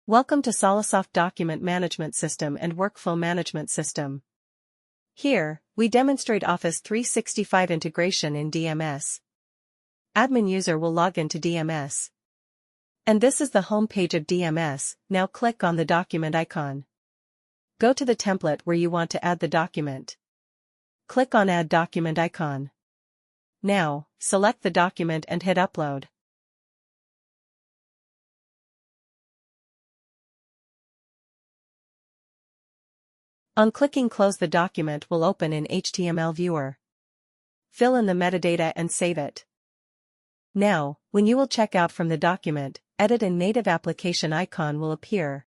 Welcome to SoluSoft Document Management System and Workflow Management System. Here, we demonstrate Office 365 integration in DMS. Admin user will log into DMS. And this is the home page of DMS. Now click on the document icon. Go to the template where you want to add the document. Click on Add Document icon. Now, select the document and hit Upload. On clicking Close, the document will open in HTML viewer. Fill in the metadata and save it. Now, when you will check out from the document, Edit and Native Application icon will appear.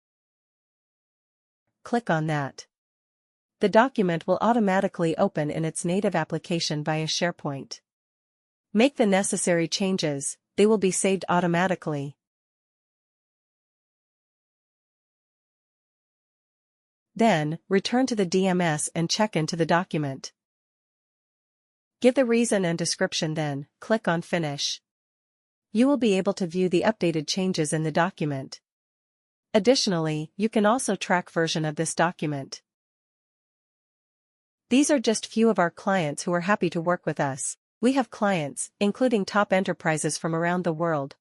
Click on that. The document will automatically open in its native application via SharePoint. Make the necessary changes, they will be saved automatically. Then, return to the DMS and check into the document. Give the reason and description, then click on Finish. You will be able to view the updated changes in the document. Additionally, you can also track version of this document. These are just few of our clients who are happy to work with us. We have clients, including top enterprises from around the world.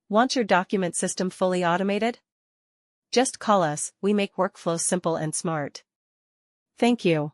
Want your document system fully automated? Just call us, we make workflows simple and smart. Thank you.